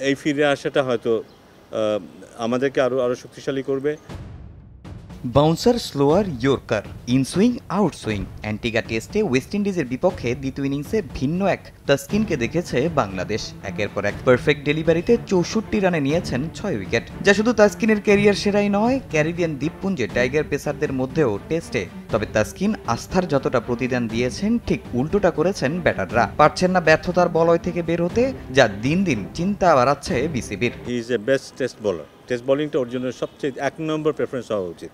এই ফিরে আসাটা হয়তো আমাদেরকে আরও শক্তিশালী করবে। Bouncer slower yorker, inswing outswing, Antigua টেস্টে ওয়েস্ট ইন্ডিজের বিপক্ষে দ্বিতীয় ইনিংসে ভিন্ন এক তাসকিনকে দেখেছে বাংলাদেশ। একের পর এক পারফেক্ট ডেলিভারিতে 64 রানে নিয়েছেন 6 উইকেট, যা শুধু তাসকিনের ক্যারিয়ার সেরাই নয়, ক্যারিবিয়ান দ্বীপপুঞ্জে টাইগার পেসারদের মধ্যেও টেস্টে। তবে তাসকিন আস্থার যতটা প্রতিদান দিয়েছেন, ঠিক উল্টোটা করেছেন ব্যাটাররা। পারছেন না ব্যর্থতার বলয় থেকে বের হতে, যা দিন দিন চিন্তা বাড়াচ্ছে বিসিবির। He is a best test bowler. Test বোলিংটা ওর জন্য সবচেয়ে 1 নম্বর প্রেফারেন্স হওয়া উচিত।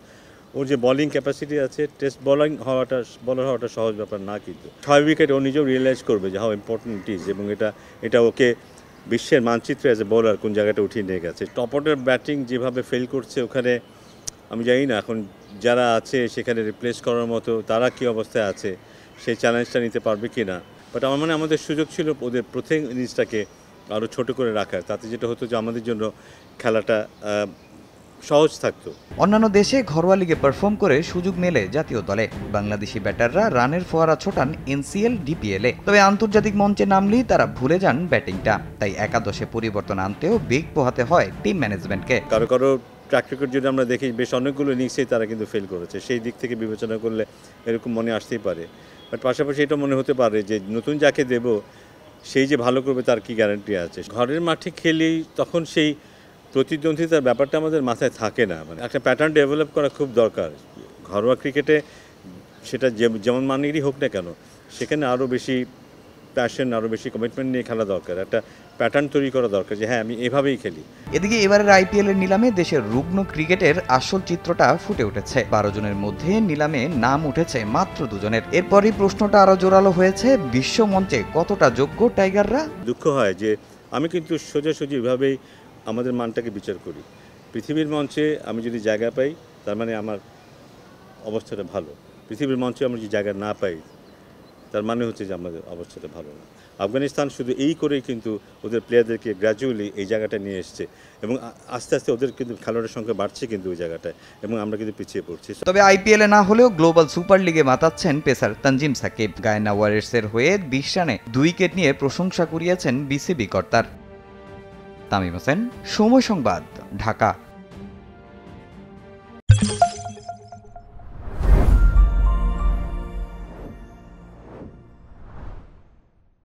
ওর যে বোলিং ক্যাপাসিটি আছে, টেস্ট বোলার হওয়াটা সহজ ব্যাপার না, কিন্তু 6 উইকেট ও নিজেও রিয়েলাইজ করবে যে হাউ ইম্পর্টেন্ট ইট ইজ, এবং এটা ওকে বিশ্বের মানচিত্রে অ্যাজ এ বোলার কোন জায়গাটা উঠিয়ে নিয়ে গেছে। টপ অর্ডার ব্যাটিং যেভাবে ফেল করছে, ওখানে আমি জানি না এখন যারা আছে সেখানে রিপ্লেস করার মতো তারা কী অবস্থায় আছে, সেই চ্যালেঞ্জটা নিতে পারবে কি না। বাট আমার মনে আমাদের সুযোগ ছিল ওদের প্রথম ইনিংসটাকে আরও ছোট করে রাখার, তাতে যেটা হতো যে আমাদের জন্য খেলাটা সহজ থাকতো। অন্যান্য দেশে ঘরোয়া লিগে পারফর্ম করে সুযোগ মেলে জাতীয় দলে, বাংলাদেশি ব্যাটাররা রানের ফোয়ারা ছোটান এনসিএল, ডিপিএলে। তবে আন্তর্জাতিক মঞ্চে নামলেই তারা ভুলে যান ব্যাটিংটা। তাই একাদশে পরিবর্তন আনতেও বেগ পোহাতে হয় টিম ম্যানেজমেন্টকে। কারো ট্র্যাক রেকর্ড যদি আমরা দেখি, বেশ অনেকগুলো ইনিংসেই তারা কিন্তু ফেল করেছে। সেই দিক থেকে বিবেচনা করলে এরকম মনে আসতেই পারে। বাট পাশাপাশি এটা মনে হতে পারে যে নতুন যাকে দেব সেই যে ভালো করবে তার কি গ্যারান্টি আছে। ঘরের মাঠে খেলেই তখন সেই প্রতিদ্বন্দ্বিতার ব্যাপারটা আমাদের মাথায় থাকে না। মানে একটা প্যাটার্ন ডেভেলপ করা খুব দরকার ঘরোয়া ক্রিকেটে, সেটা যেমন মানেরই হোক না কেন, সেখানে আরও বেশি প্যাশন, আরও বেশি কমিটমেন্ট নিয়ে খেলা দরকার। একটা প্যাটার্ন তৈরি করা দরকার যে হ্যাঁ, আমি এভাবেই খেলি। এদিকে এবারের আইপিএল এর নিলামে দেশের রুগ্ন ক্রিকেটের আসল চিত্রটা ফুটে উঠেছে। 12 জনের মধ্যে নিলামে নাম উঠেছে মাত্র 2 জনের। এরপরই প্রশ্নটা আরো জোরালো হয়েছে, বিশ্ব মঞ্চে কতটা যোগ্য টাইগাররা। দুঃখ হয় যে আমি কিন্তু সোজাসুজি এভাবেই আমাদের মানটাকে বিচার করি। পৃথিবীর মঞ্চে আমি যদি জায়গা পাই, তার মানে আমার অবস্থাটা ভালো। পৃথিবীর মঞ্চে আমরা যদি জায়গা না পাই, তার মানে হচ্ছে যে আমাদের অবস্থাটা ভালো না। আফগানিস্তান শুধু এই করেই কিন্তু ওদের প্লেয়ারদেরকে গ্র্যাজুয়ালি এই জায়গাটা নিয়ে এসছে, এবং আস্তে আস্তে ওদের কিন্তু খেলোয়াড়ের সংখ্যা বাড়ছে কিন্তু ওই জায়গাটায়, এবং আমরা কিন্তু পিছিয়ে পড়ছি। তবে আইপিএল এ না হলেও গ্লোবাল সুপার লিগে মাতাচ্ছেন পেসার তানজিম সাকিব। গায়ানা ওয়ারিয়র্সের হয়ে 20 রানে 2 উইকেট নিয়ে প্রশংসা কুড়িয়েছেন বিসিবি কর্তার। তামিম হোসেন, সময় সংবাদ, ঢাকা।